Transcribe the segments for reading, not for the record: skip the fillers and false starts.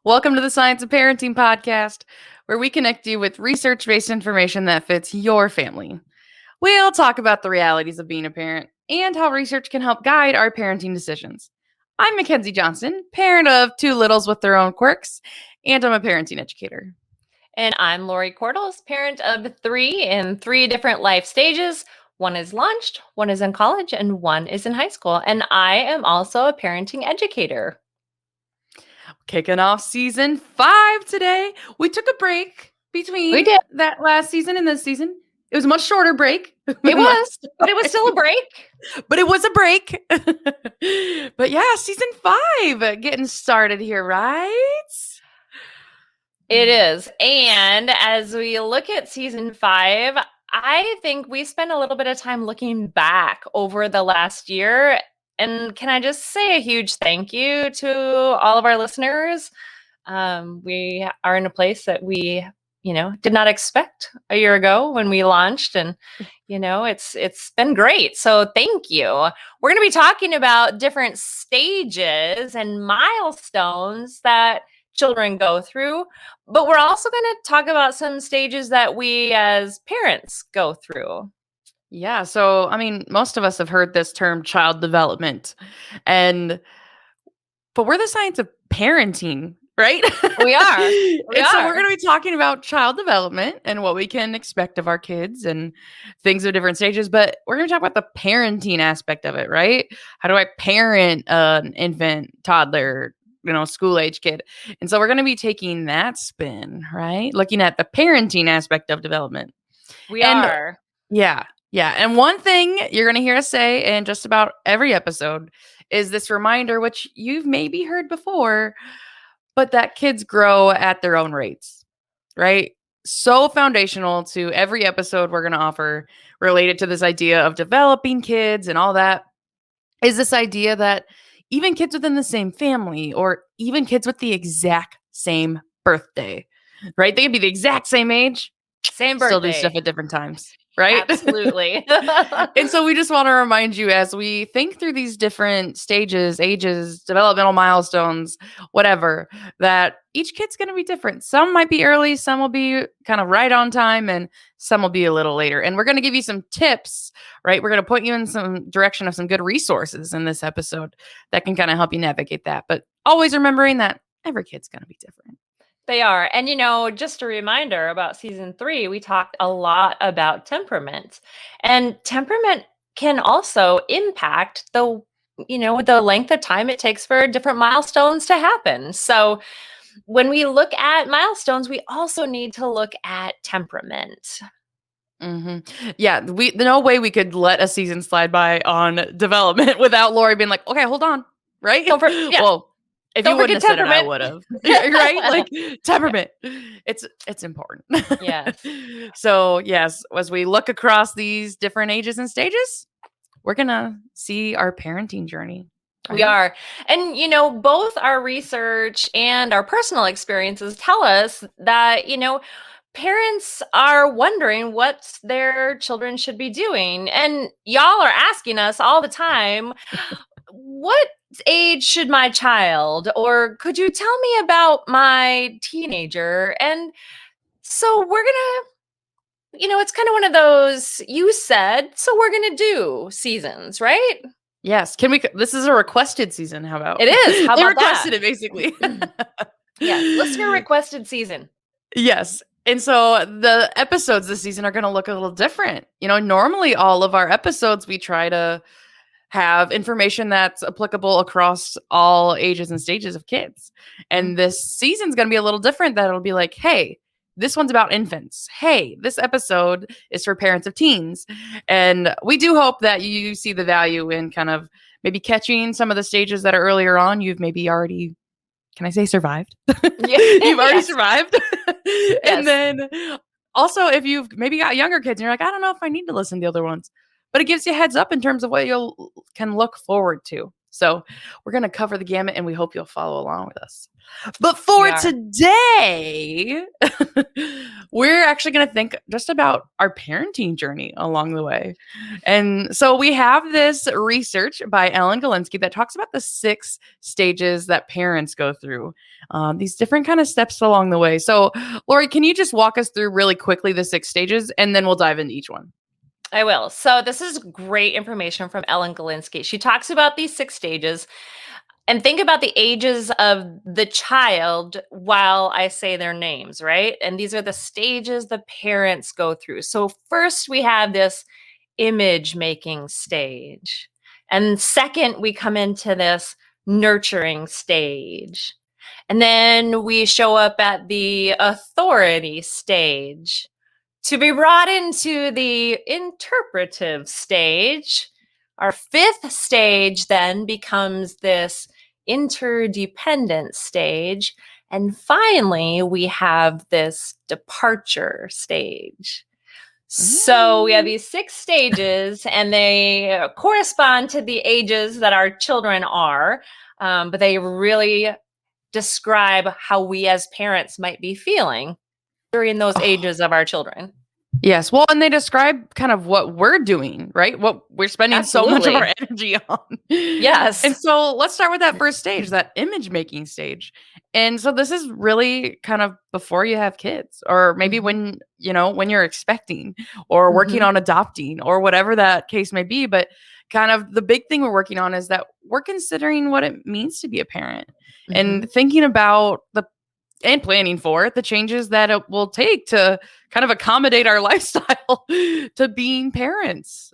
Welcome to the Science of Parenting podcast, where we connect you with research-based information that fits your family. We'll talk about the realities of being a parent and how research can help guide our parenting decisions. I'm Mackenzie Johnson, parent of two littles with their own quirks, and I'm a parenting educator. And I'm Lori Cordles, parent of three in three different life stages. One is launched, one is in college, and one is in high school. And I am also a parenting educator. Kicking off season 5 today. We took a break between that last season and this season. It was a much shorter break. It was, but it was still a break. But it was a break. But yeah, season 5 getting started here, right? It is. And as we look at season 5, I think we spent a little bit of time looking back over the last year. And can I just say a huge thank you to all of our listeners? We are in a place that we, did not expect a year ago when we launched, and it's been great. So thank you. We're going to be talking about different stages and milestones that children go through, but we're also going to talk about some stages that we as parents go through. Yeah. So, most of us have heard this term child development, but we're the science of parenting, right? We are. So we're going to be talking about child development and what we can expect of our kids and things of different stages, but we're going to talk about the parenting aspect of it, right? How do I parent an infant, toddler, school age kid? And so we're going to be taking that spin, right? Looking at the parenting aspect of development. We are. Yeah. Yeah. And one thing you're going to hear us say in just about every episode is this reminder, which you've maybe heard before, but that kids grow at their own rates, right? So foundational to every episode we're going to offer related to this idea of developing kids and all that is this idea that even kids within the same family or even kids with the exact same birthday, right? They could be the exact same age, same birthday, still do stuff at different times. Right? Absolutely. And so we just want to remind you as we think through these different stages, ages, developmental milestones, whatever, that each kid's going to be different. Some might be early, some will be kind of right on time, and some will be a little later. And we're going to give you some tips, right? We're going to point you in some direction of some good resources in this episode that can kind of help you navigate that. But always remembering that every kid's going to be different. They are. And, just a reminder about season 3, we talked a lot about temperament. And temperament can also impact the length of time it takes for different milestones to happen. So when we look at milestones, we also need to look at temperament. Mm-hmm. Yeah, no way we could let a season slide by on development without Lori being like, okay, hold on, right? Well, if you wouldn't have said it, I would have. Right? Like temperament. It's important. Yes. So yes, as we look across these different ages and stages, we're gonna see our parenting journey. Right? We are. And both our research and our personal experiences tell us that, parents are wondering what their children should be doing. And y'all are asking us all the time, what age should my child, or could you tell me about my teenager? And so we're gonna, it's kind of one of those, you said, so we're gonna do seasons, right? Yes. This is a requested season. How about it is? How they about requested it basically? Yeah, listener requested season. Yes. And so the episodes this season are going to look a little different. Normally all of our episodes, we try to have information that's applicable across all ages and stages of kids. And this season's going to be a little different. That'll be like, hey, this one's about infants. Hey, this episode is for parents of teens. And we do hope that you see the value in kind of maybe catching some of the stages that are earlier on. You've maybe already, can I say survived? Yeah. You've already survived. Yes. And then also if you've maybe got younger kids and you're like, I don't know if I need to listen to the other ones. But it gives you a heads up in terms of what you can look forward to. So we're going to cover the gamut and we hope you'll follow along with us. But We for are. today, we're actually going to think just about our parenting journey along the way. And so we have this research by Ellen Galinsky that talks about the 6 stages that parents go through, these different kind of steps along the way. So, Lori, can you just walk us through really quickly the 6 stages and then we'll dive into each one? I will. So this is great information from Ellen Galinsky. She talks about these 6 stages. And think about the ages of the child while I say their names, right? And these are the stages the parents go through. So, first, we have this image making stage. And second, we come into this nurturing stage. And then we show up at the authority stage to be brought into the interpretive stage. Our 5th stage then becomes this interdependent stage. And finally, we have this departure stage. So we have these 6 stages, and they correspond to the ages that our children are, but they really describe how we as parents might be feeling during those ages of our children. Yes. Well, and they describe kind of what we're doing, right? What we're spending so much of our Absolutely. energy on. Yes. And so let's start with that first stage, that image making stage. And so this is really kind of before you have kids, or maybe when, when you're expecting or working on adopting or whatever that case may be. But kind of the big thing we're working on is that we're considering what it means to be a parent and thinking about and planning for the changes that it will take to kind of accommodate our lifestyle to being parents.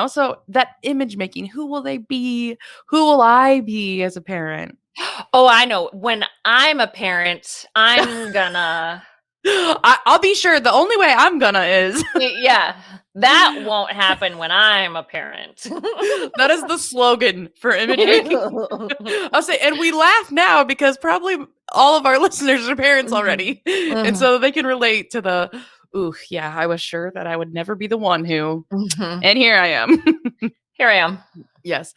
So that image making, who will they be? Who will I be as a parent? Oh, I know. When I'm a parent, I'm gonna. I'll be sure the only way I'm gonna is. Yeah, that won't happen when I'm a parent. That is the slogan for image making. I'll say, and we laugh now because probably all of our listeners are parents already. And so they can relate to yeah, I was sure that I would never be the one who, and here I am. Here I am. Yes.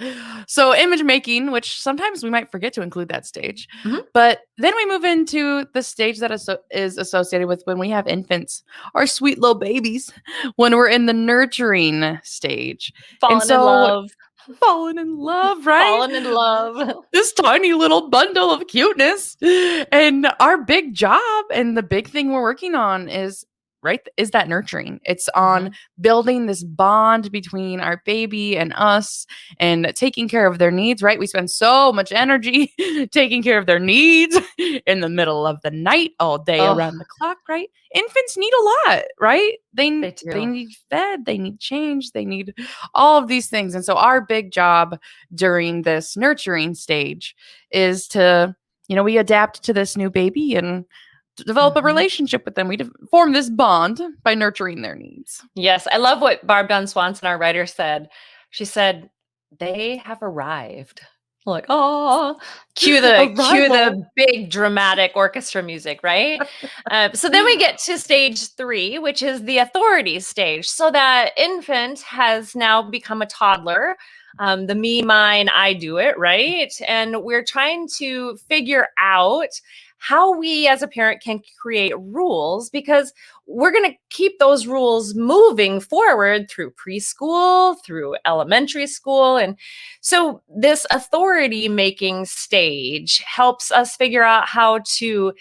So image making, which sometimes we might forget to include that stage, but then we move into the stage that is associated with when we have infants, our sweet little babies, when we're in the nurturing stage. Falling in love. Falling in love, right? Falling in love. This tiny little bundle of cuteness. And our big job and the big thing we're working on is that nurturing. It's on building this bond between our baby and us and taking care of their needs, right? We spend so much energy taking care of their needs in the middle of the night, all day around the clock, right? Infants need a lot, right? They need fed, they need change, they need all of these things. And so our big job during this nurturing stage is to, we adapt to this new baby and develop a relationship with them. We form this bond by nurturing their needs. Yes, I love what Barb Dunn Swanson, our writer, said. She said, "They have arrived." Like, oh, cue the big dramatic orchestra music, right? So then we get to stage 3, which is the authority stage. So that infant has now become a toddler. The me, mine, I do it, right? And we're trying to figure out how we as a parent can create rules, because we're going to keep those rules moving forward through preschool, through elementary school. And so this authority making stage helps us figure out how to,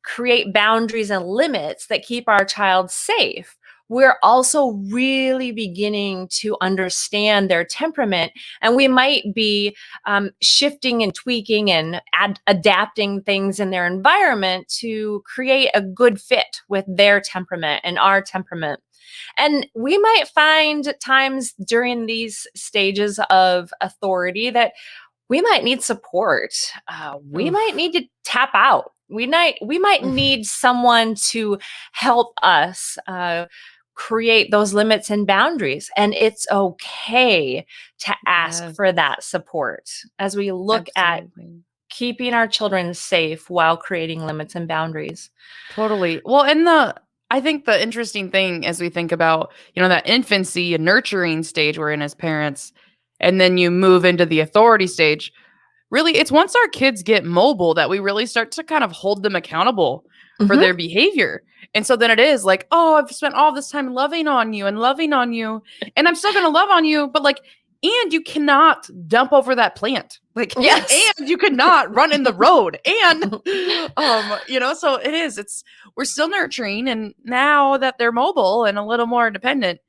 create boundaries and limits that keep our child safe. We're also really beginning to understand their temperament, and we might be shifting and tweaking and adapting things in their environment to create a good fit with their temperament and our temperament. And we might find times during these stages of authority that we might need support. We might need to tap out. We might need someone to help us create those limits and boundaries. And it's okay to ask for that support as we look at keeping our children safe while creating limits and boundaries. Totally. Well, I think the interesting thing as we think about, that infancy and nurturing stage we're in as parents, And then you move into the authority stage. Really, it's once our kids get mobile that we really start to kind of hold them accountable for Mhm. their behavior. And so then it is like, oh, I've spent all this time loving on you and loving on you, and I'm still going to love on you, but like, and you cannot dump over that plant. Like, Yes. and you cannot run in the road. And, so we're still nurturing. And now that they're mobile and a little more independent,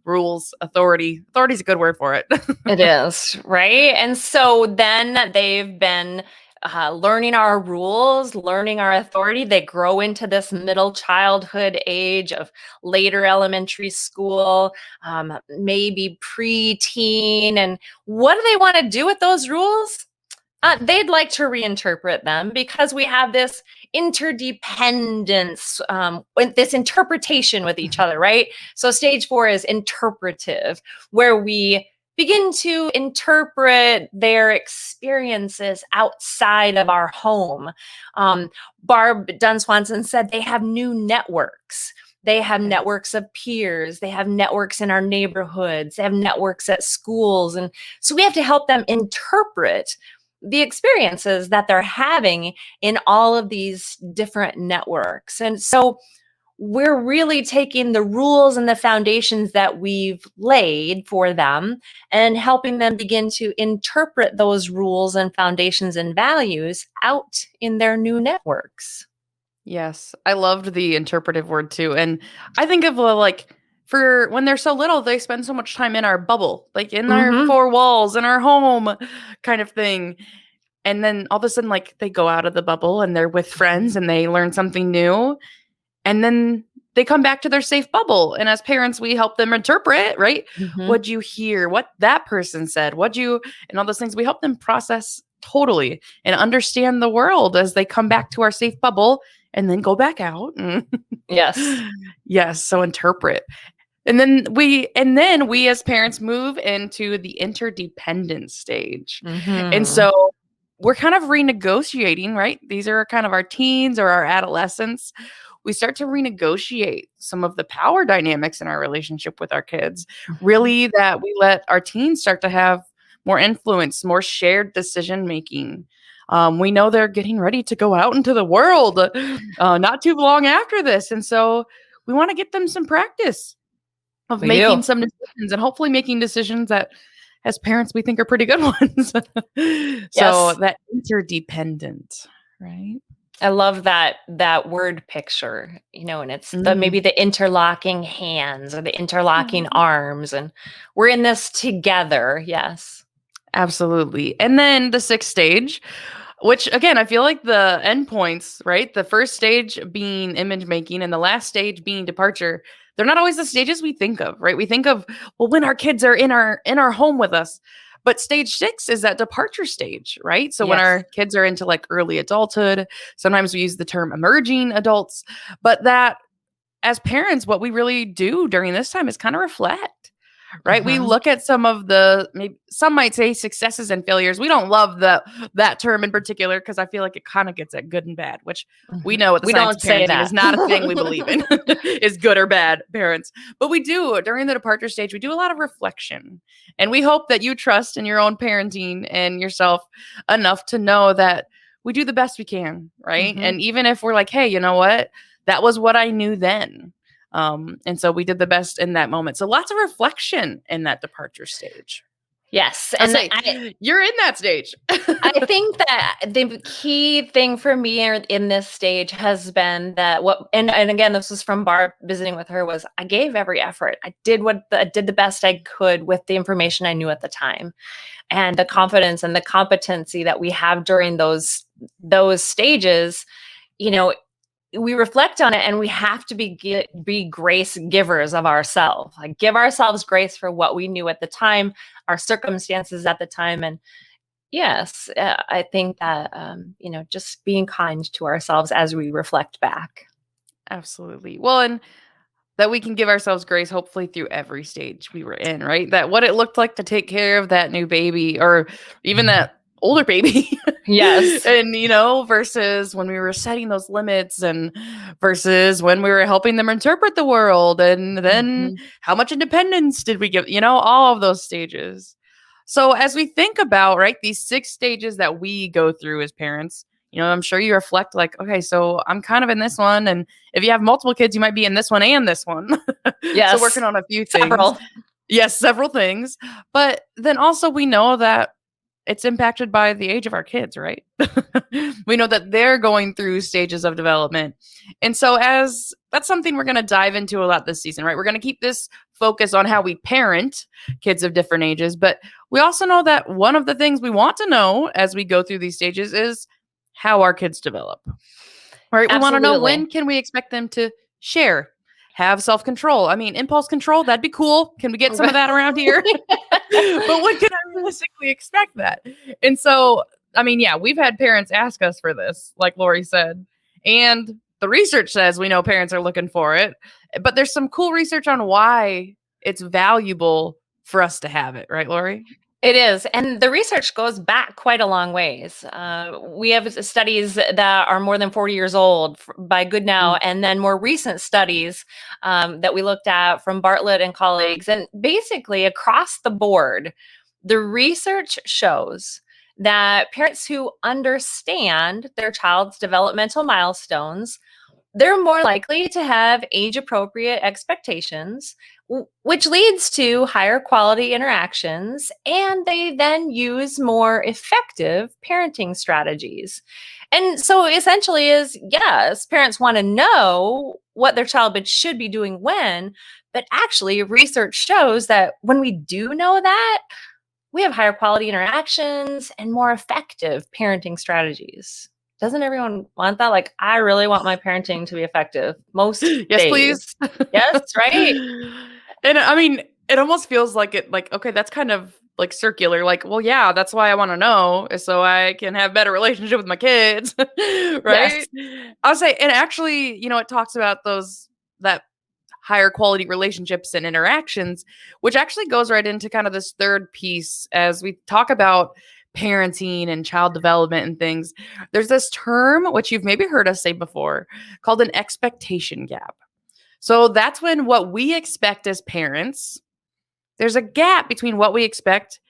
rules, authority is a good word for it. It is, right? And so then they've been learning our rules, learning our authority. They grow into this middle childhood age of later elementary school, maybe preteen. And what do they want to do with those rules? They'd like to reinterpret them because we have this interdependence, with this interpretation with each other, right? So stage 4 is interpretive, where we begin to interpret their experiences outside of our home. Um, Barb Dunn Swanson said they have new networks. They have Okay. networks of peers. They have networks in our neighborhoods. They have networks at schools. And so we have to help them interpret the experiences that they're having in all of these different networks. And so we're really taking the rules and the foundations that we've laid for them and helping them begin to interpret those rules and foundations and values out in their new networks. Yes, I loved the interpretive word too. And I think of like for when they're so little, they spend so much time in our bubble, like in our Mm-hmm. four walls, in our home kind of thing. And then all of a sudden, like they go out of the bubble and they're with friends and they learn something new. And then they come back to their safe bubble. And as parents, we help them interpret, right? Mm-hmm. What'd you hear? What that person said? And all those things. We help them process totally and understand the world as they come back to our safe bubble and then go back out. Yes. Yes. So interpret. And then we as parents move into the interdependent stage. And Mm-hmm. so we're kind of renegotiating, right? These are kind of our teens or our adolescents. We start to renegotiate some of the power dynamics in our relationship with our kids. Mm-hmm. Really, that we let our teens start to have more influence, more shared decision making. We know they're getting ready to go out into the world not too long after this. And so we want to get them some practice of We do. making some decisions and hopefully making decisions that as parents we think are pretty good ones. So Yes. that interdependent, right? I love that word picture, and it's the Mm. maybe the interlocking hands or the interlocking Mhm. arms, and we're in this together. Yes. Absolutely. And then the sixth stage, which again, I feel like the endpoints, right? The first stage being image making and the last stage being departure, they're not always the stages we think of, right? We think of, well, when our kids are in our home with us. But stage 6 is that departure stage, right? So when Yes. our kids are into like early adulthood, sometimes we use the term emerging adults, but that as parents, what we really do during this time is kind of reflect, right? We Mhm. look at some of the maybe some might say successes and failures. We don't love that term in particular because I feel like it kind of gets at good and bad, which we Mhm. know what the We science don't of say parenting that. is not a thing we believe in is good or bad parents. But we do during the departure stage, we do a lot of reflection. And we hope that you trust in your own parenting and yourself enough to know that we do the best we can, right? Mhm. And even if we're like, hey, you know what? That was what I knew then. And so we did the best in that moment. So lots of reflection in that departure stage. Yes, I'll and say you're in that stage. I think that the key thing for me in this stage has been that and again, this was from Barb visiting with her, was I gave every effort. I did the best I could with the information I knew at the time. And the confidence and the competency that we have during those stages, you know, we reflect on it and we have to be grace givers of ourselves. Like give ourselves grace for what we knew at the time, our circumstances at the time. And yes, I think that just being kind to ourselves as we reflect back. Absolutely. Well, and that we can give ourselves grace hopefully through every stage we were in, right? That what it looked like to take care of that new baby or even that older baby. Yes. And versus when we were setting those limits and versus when we were helping them interpret the world and then Mhm. how much independence did we give, all of those stages. So as we think about, right, these 6 stages that we go through as parents, I'm sure you reflect like, okay, so I'm kind of in this one. And if you have multiple kids, you might be in this one and this one. So Yes, working on a few things. several. Yes, several things. But then also we know that it's impacted by the age of our kids, right? We know that they're going through stages of development. And so as that's something we're going to dive into a lot this season, right? We're going to keep this focus on how we parent kids of different ages, but we also know that one of the things we want to know as we go through these stages is how our kids develop. Right? We want to know, Absolutely. when can we expect them to share, have self-control. I mean, impulse control, that'd be cool. Can we get some of that around here? But when can I realistically expect that? And so, I mean, yeah, we've had parents ask us for this, like Lori said. And the research says we know parents are looking for it. But there's some cool research on why it's valuable for us to have it, right, Lori? It is. And the research goes back quite a long ways. We have studies that are more than 40 years old by Goodnow, Mm. and then more recent studies that we looked at from Bartlett and colleagues. And basically, across the board, the research shows that parents who understand their child's developmental milestones, they're more likely to have age appropriate expectations, which leads to higher quality interactions, and they then use more effective parenting strategies. And so essentially is, yes, parents want to know what their child should be doing when, but actually research shows that when we do know that, we have higher quality interactions and more effective parenting strategies. Doesn't everyone want that? Like, I really want my parenting to be effective most Yes, please. days. Yes, right? And I mean, it almost feels like okay, that's kind of like circular. Like, well, yeah, that's why I want to know, is so I can have better relationship with my kids, right? Yes. I'll say, and actually, it talks about that higher quality relationships and interactions, which actually goes right into kind of this third piece as we talk about parenting and child development and things. There's this term, which you've maybe heard us say before, called an expectation gap. So that's when what we expect as parents, there's a gap between what we expect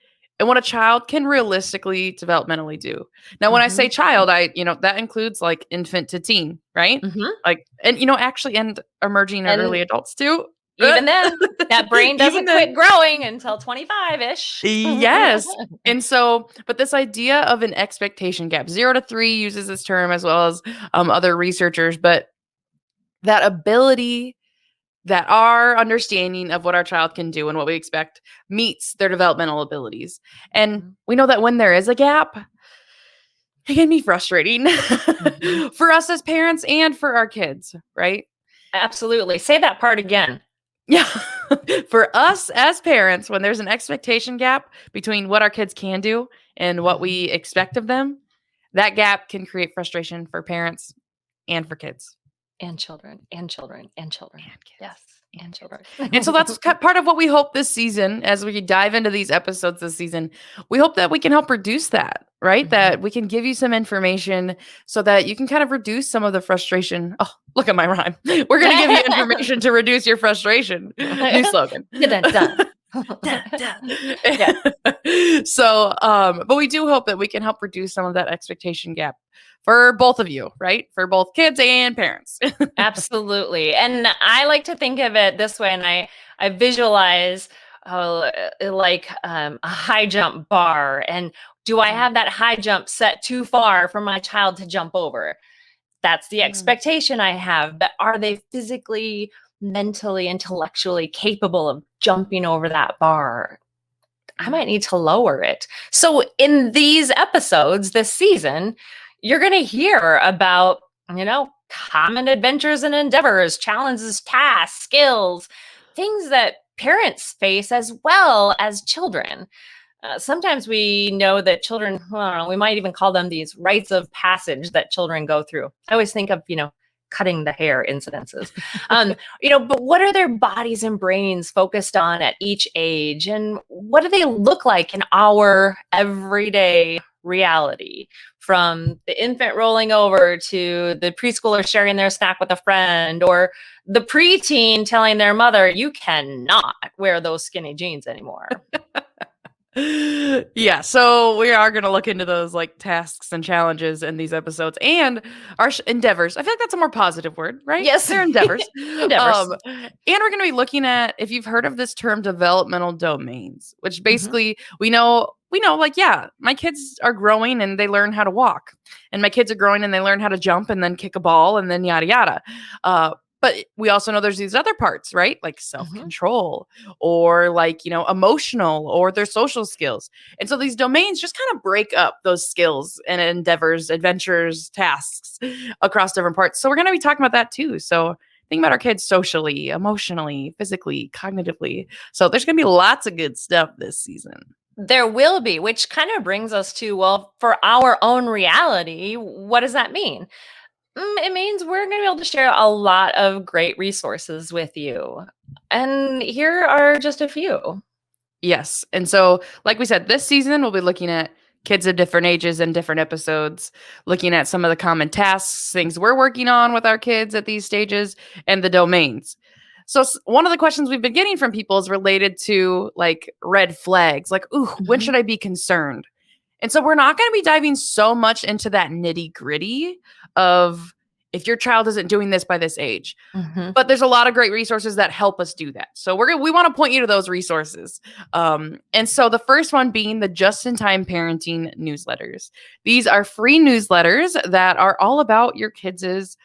and what a child can realistically developmentally do. Now, when I say Hmm. child, that includes like infant to teen, right? Hmm. Like, and actually, and emerging or And early adults too. even then, that brain Even doesn't quit then, growing until 25 ish. yes. And so, but this idea of an expectation gap, 0 to 3 uses this term as well as other researchers, but that ability, that our understanding of what our child can do and what we expect meets their developmental abilities. And we know that when there is a gap, it can be frustrating Mhm. for us as parents and for our kids, right? Absolutely. Say that part again. Yeah. For us as parents, when there's an expectation gap between what our kids can do and what we expect of them, that gap can create frustration for parents and for kids. And children, and children, and children. And kids. Yes, and And kids. children. And so that's part of what we hope this season, as we dive into these episodes this season, we hope that we can help reduce that, right? Mhm. That we can give you some information so that you can kind of reduce some of the frustration. Oh, look at my rhyme. We're going to give you information to reduce your frustration. New slogan. Dun, dun. Dun, dun. Yes. So, but we do hope that we can help reduce some of that expectation gap for both of you, right? For both kids and parents. Absolutely. And I like to think of it this way, and I visualize like a high jump bar. And do I have that high jump set too far for my child to jump over? That's the Mm. expectation I have. But are they physically, mentally, intellectually capable of jumping over that bar? I might need to lower it. So, in these episodes this season, you're going to hear about, common adventures and endeavors, challenges, tasks, skills, things that parents face as well as children. Sometimes we know that children, I don't know, we might even call them these rites of passage that children go through. I always think of, cutting the hair incidences. But what are their bodies and brains focused on at each age? And what do they look like in our everyday reality? From the infant rolling over to the preschooler sharing their snack with a friend, or the preteen telling their mother, you cannot wear those skinny jeans anymore. Yeah, so we are going to look into those like tasks and challenges in these episodes and our endeavors. I feel like that's a more positive word, right? Yes. They're endeavors. Endeavors. And we're going to be looking at if you've heard of this term developmental domains, which Mhm. basically we know like yeah, my kids are growing and they learn how to walk. And my kids are growing and they learn how to jump and then kick a ball and then yada yada. But we also know there's these other parts, right? Like Mhm. self-control or like, emotional or their social skills. And so these domains just kind of break up those skills and endeavors, adventures, tasks across different parts. So we're going to be talking about that too. So think about our kids socially, emotionally, physically, cognitively. So there's going to be lots of good stuff this season. There will be, which kind of brings us to, well, for our own reality, what does that mean? It means we're going to be able to share a lot of great resources with you. And here are just a few. Yes. And so, like we said, this season we'll be looking at kids of different ages and different episodes, looking at some of the common tasks, things we're working on with our kids at these stages, and the domains. So, one of the questions we've been getting from people is related to like red flags, like, ooh, when Mhm. should I be concerned? And so, we're not going to be diving so much into that nitty gritty of if your child isn't doing this by this age, Mhm. but there's a lot of great resources that help us do that. So we want to point you to those resources. And so the first one being the Just in Time Parenting newsletters. These are free newsletters that are all about your kids'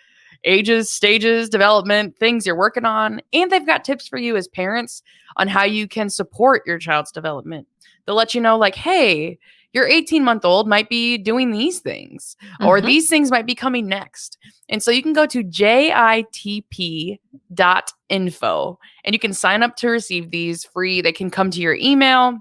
ages, stages, development, things you're working on, and they've got tips for you as parents on how you can support your child's development. They'll let you know, like, hey, your 18-month-old might be doing these things, or Mhm. these things might be coming next. And so you can go to jitp.info and you can sign up to receive these free. They can come to your email.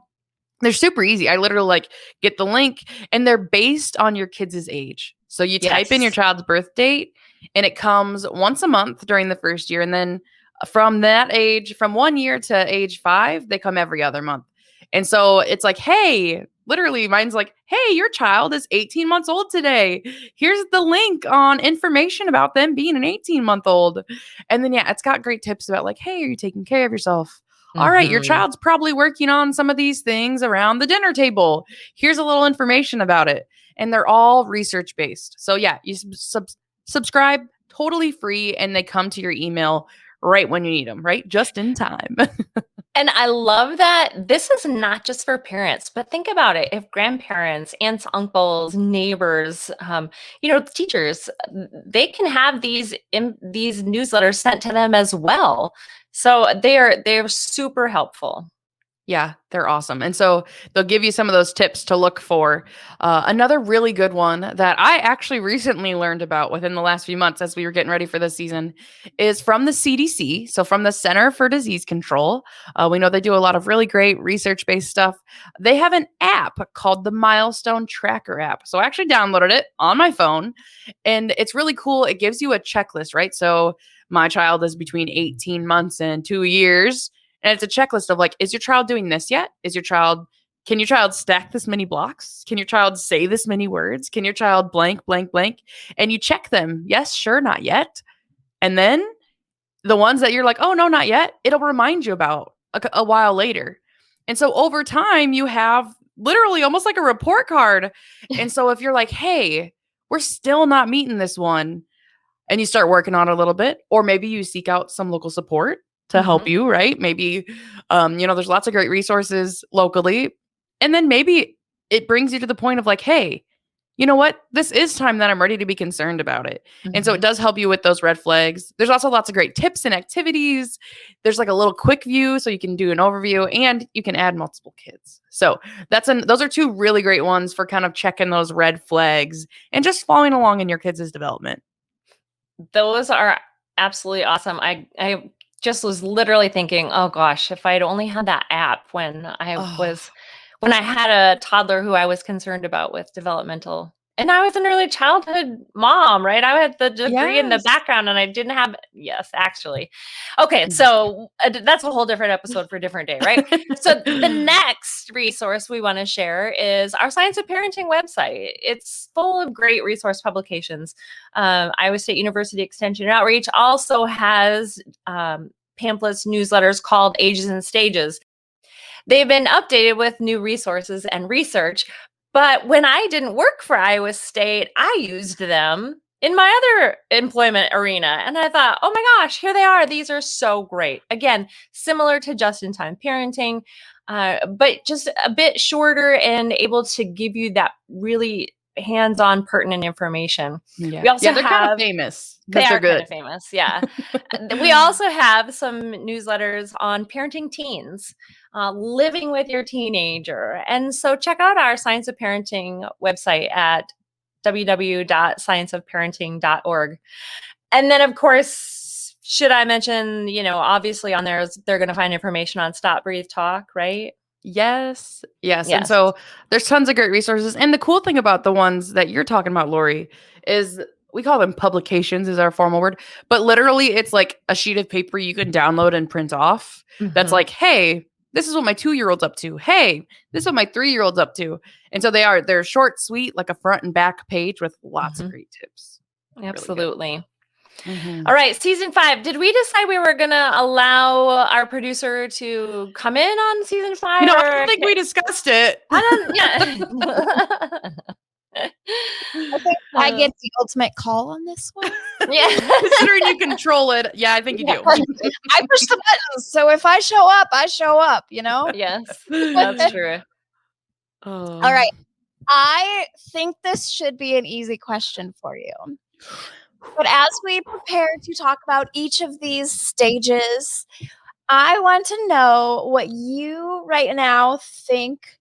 They're super easy. I literally like get the link and they're based on your kids' age. So you type in your Yes. child's birth date and it comes once a month during the first year. And then from that age, from 1 year to age 5, they come every other month. And so it's like, hey, literally, mine's like, hey, your child is 18 months old today. Here's the link on information about them being an 18-month-old. And then, yeah, it's got great tips about like, hey, are you taking care of yourself? All right, your Mhm. child's probably working on some of these things around the dinner table. Here's a little information about it. And they're all research based. So, yeah, you subscribe totally free and they come to your email right when you need them, right? Just in time. And I love that this is not just for parents, but think about it. If grandparents, aunts, uncles, neighbors, teachers, they can have these newsletters sent to them as well. So they're super helpful. Yeah, they're awesome. And so they'll give you some of those tips to look for. Another really good one that I actually recently learned about within the last few months as we were getting ready for this season is from the CDC. So, from the Center for Disease Control. We know they do a lot of really great research based stuff. They have an app called the Milestone Tracker app. So, I actually downloaded it on my phone and it's really cool. It gives you a checklist, right? So, my child is between 18 months and 2 years. And it's a checklist of like, is your child doing this yet? Can your child stack this many blocks? Can your child say this many words? Can your child blank, blank, blank? And you check them. Yes, sure, not yet. And then the ones that you're like, oh, no, not yet, it'll remind you about a while later. And so over time, you have literally almost like a report card. And so if you're like, hey, we're still not meeting this one, and you start working on it a little bit, or maybe you seek out some local support to help Mhm. you, right? Maybe, there's lots of great resources locally. And then maybe it brings you to the point of like, hey, you know what? This is time that I'm ready to be concerned about it. And so it Mhm. does help you with those red flags. There's also lots of great tips and activities. There's like a little quick view so you can do an overview and you can add multiple kids. So those are two really great ones for kind of checking those red flags and just following along in your kids' development. Those are absolutely awesome. I just was literally thinking, "Oh gosh, if I'd only had that app Oh, when I had a toddler who I was concerned about with developmental." And I was an early childhood mom, right? I had the degree in the yes. background and I didn't have, yes, actually. Okay, so that's a whole different episode for a different day, right? So the next resource we want to share is our Science of Parenting website. It's full of great resource publications. Iowa State University Extension and Outreach also has pamphlets, newsletters called Ages and Stages. they've been updated with new resources and research. But when I didn't work for Iowa State, I used them in my other employment arena. And I thought, oh my gosh, here they are. These are so great. Again, similar to just-in-time parenting, but just a bit shorter and able to give you that really hands-on pertinent information. Yeah. We also they're kind of have famous they because they're are kind good. of famous, yeah. We also have some newsletters on parenting teens, living with your teenager. And so check out our Science of Parenting website at www.scienceofparenting.org. And then, of course, should I mention, obviously on there, they're going to find information on Stop, Breathe, Talk, right? Yes. And Yes. so there's tons of great resources. And the cool thing about the ones that you're talking about, Lori, is we call them publications is our formal word, but literally it's like a sheet of paper you can download and print off. That's like, hey, this is what my 2-year-old's up to. Hey, this is what my 3-year-old's up to. And so they're short, sweet, like a front and back page with lots of great tips. Absolutely. Really All right, season 5. Did we decide we were going to allow our producer to come in on season 5? I don't think we discussed it. I don't, I think I get the ultimate call on this one. Yeah. Considering you control it. Yeah, I think you do. I push the buttons. So if I show up, I show up, Yes, that's true. All right. I think this should be an easy question for you. But as we prepare to talk about each of these stages, I want to know what you right now think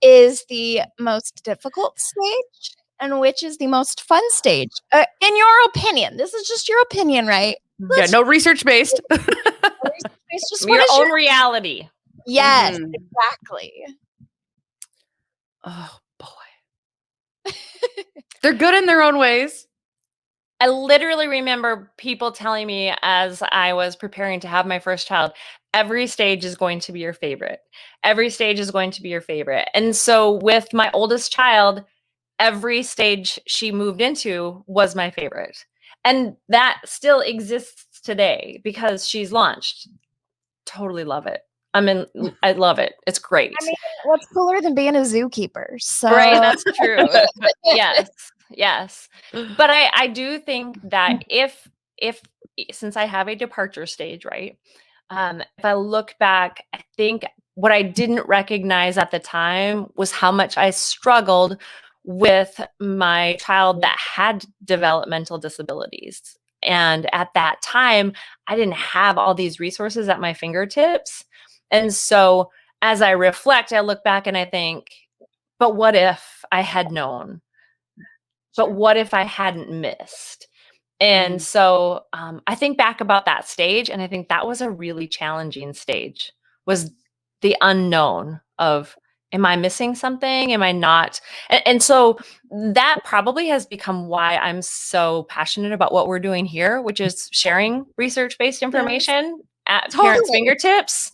is the most difficult stage and which is the most fun stage. In your opinion, this is just your opinion, right? No research based. Just your own reality. Yes, exactly. Oh boy. They're good in their own ways. I literally remember people telling me as I was preparing to have my first child, every stage is going to be your favorite. Every stage is going to be your favorite. And so with my oldest child, every stage she moved into was my favorite. And that still exists today because she's launched. Totally love it. I love it. It's great. I mean, what's cooler than being a zookeeper? So right, that's true. Yes. But I do think that if since I have a departure stage, right? If I look back, I think what I didn't recognize at the time was how much I struggled with my child that had developmental disabilities. And at that time, I didn't have all these resources at my fingertips. And so as I reflect, I look back and I think, but what if I had known? But what if I hadn't missed? And so I think back about that stage, and I think that was a really challenging stage, was the unknown of, am I missing something? Am I not? And so that probably has become why I'm so passionate about what we're doing here, which is sharing research-based information at parents' fingertips.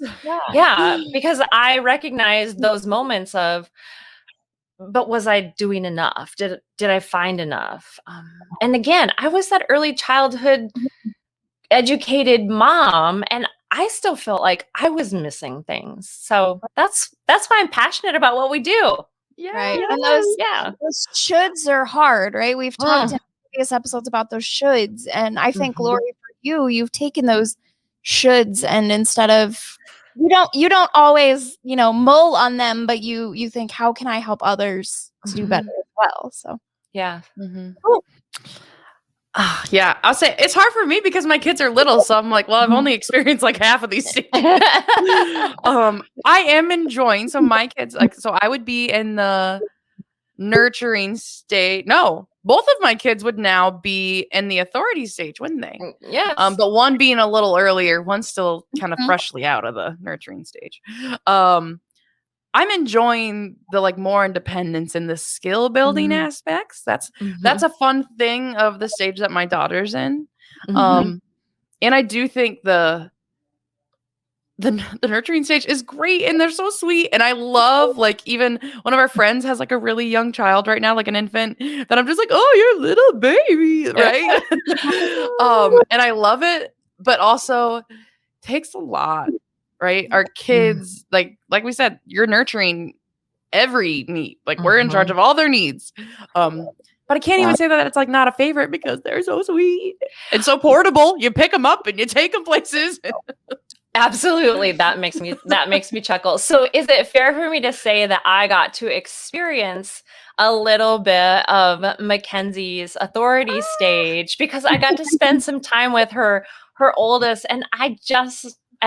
Yeah, because I recognize those moments of, but was I doing enough? Did I find enough? And again, I was that early childhood educated mom, and I still felt like I was missing things. So that's why I'm passionate about what we do. Yeah. Right. And those shoulds are hard, right? We've talked in previous episodes about those shoulds. And I think, Lori, for you've taken those shoulds and instead of you don't always, mull on them, but you think, how can I help others to do better as well? So yeah. Cool. Yeah, I'll say it's hard for me because my kids are little, so I'm like, well, I've only experienced like half of these stages. I am enjoying. So my kids, so I would be in the nurturing state. No, both of my kids would now be in the authority stage, wouldn't they? Yes. But one being a little earlier, one's still kind of freshly out of the nurturing stage. I'm enjoying the more independence in the skill building aspects. That's a fun thing of the stage that my daughter's in. And I do think the nurturing stage is great and they're so sweet. And I love even one of our friends has a really young child right now, an infant, that I'm just like, oh, you're a little baby, right? And I love it, but also takes a lot. right? Our kids, like we said, you're nurturing every need. Like we're in charge of all their needs. But I can't even say that it's like not a favorite because they're so sweet and so portable. You pick them up and you take them places. Absolutely. That makes me chuckle. So is it fair for me to say that I got to experience a little bit of Mackenzie's authority stage because I got to spend some time with her oldest, and I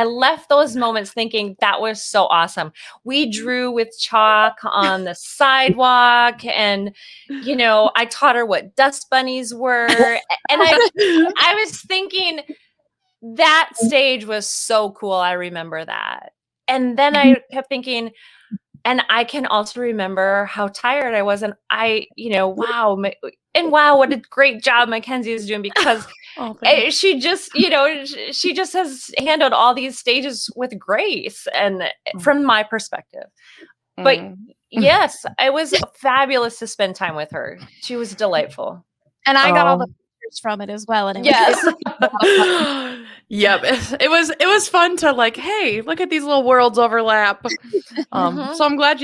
left those moments thinking that was so awesome. We drew with chalk on the sidewalk, and I taught her what dust bunnies were, and I was thinking that stage was so cool. I remember that. And then I kept thinking, and I can also remember how tired I was. And wow. And wow, what a great job Mackenzie is doing because she just has handled all these stages with grace and from my perspective. But yes, it was fabulous to spend time with her. She was delightful. And I got all the pictures from it as well. And Yep. It was fun to like, hey, look at these little worlds overlap. So I'm glad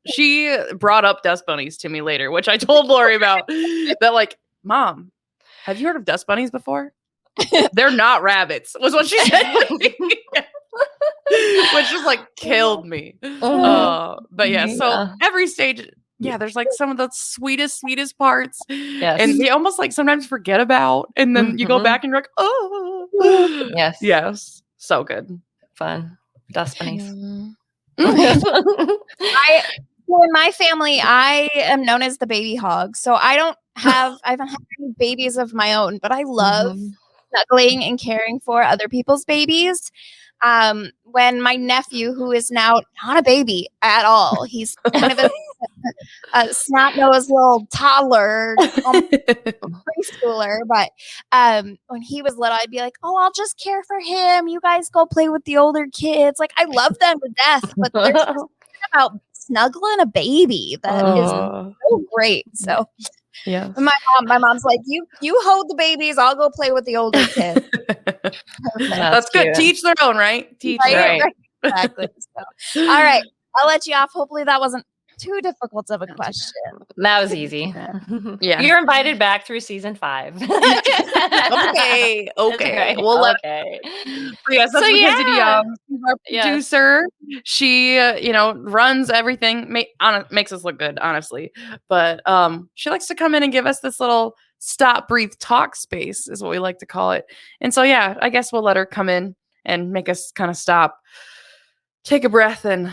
she brought up dust bunnies to me later, which I told Lori about that, like, Mom, have you heard of dust bunnies before? They're not rabbits, was what she said. Which just like killed me. But yeah, so every stage, there's like some of the sweetest parts. Yes. And you almost like sometimes forget about, and then you go back and you're like, oh. Yes. So good. Fun. Dust bunnies. In my family, I am known as the baby hog. So I haven't had any babies of my own, but I love snuggling and caring for other people's babies. When my nephew, who is now not a baby at all, he's kind of a snot-nosed little toddler, preschooler. But when he was little, I'd be like, "Oh, I'll just care for him. You guys go play with the older kids." Like I love them to death, but there's something about snuggling a baby that is so great. So. Yeah. My mom's like, you hold the babies, I'll go play with the older kids. That's good. Cute. Teach their own, right? Teach right. Exactly. So, all right. I'll let you off. Hopefully that wasn't too difficult of a question. That was easy. Yeah. You're invited back through season 5. Okay. Right. We'll okay. Yes, that's Mackenzie DeYoung. She's our producer. She, runs everything. Makes us look good, honestly. But she likes to come in and give us this little stop, breathe, talk space is what we like to call it. And so, I guess we'll let her come in and make us kind of stop, take a breath, and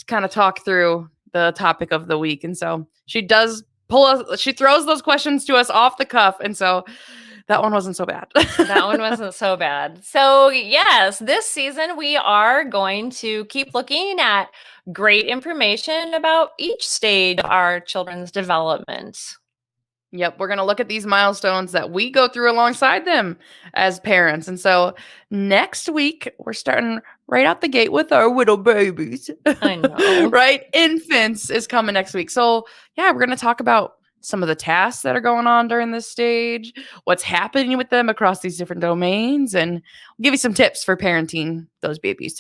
kind of talk through the topic of the week. And so she does she throws those questions to us off the cuff. And so that one wasn't so bad. That one wasn't so bad. So yes, this season we are going to keep looking at great information about each stage of our children's development. Yep, we're going to look at these milestones that we go through alongside them as parents. And so next week, we're starting right out the gate with our little babies. I know. Right? Infants is coming next week. So we're going to talk about some of the tasks that are going on during this stage, what's happening with them across these different domains, and we'll give you some tips for parenting those babies.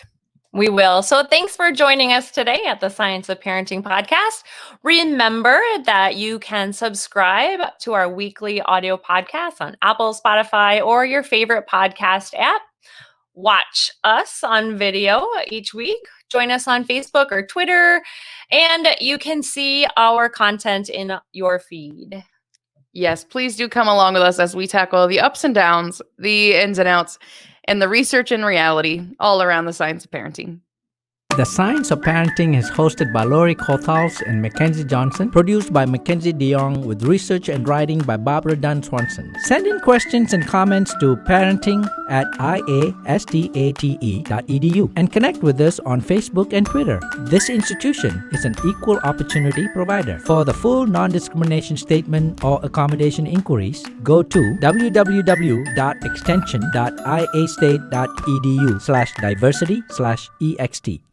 We will. So thanks for joining us today at the Science of Parenting podcast. Remember that you can subscribe to our weekly audio podcasts on Apple, Spotify, or your favorite podcast app. Watch us on video each week. Join us on Facebook or Twitter, and you can see our content in your feed. Yes, please do come along with us as we tackle the ups and downs, the ins and outs, and the research and reality all around the science of parenting. The Science of Parenting is hosted by Lori Kothals and Mackenzie Johnson, produced by Mackenzie DeYoung, with research and writing by Barbara Dunn Swanson. Send in questions and comments to parenting@iastate.edu and connect with us on Facebook and Twitter. This institution is an equal opportunity provider. For the full non-discrimination statement or accommodation inquiries, go to www.extension.iastate.edu/diversity/ext.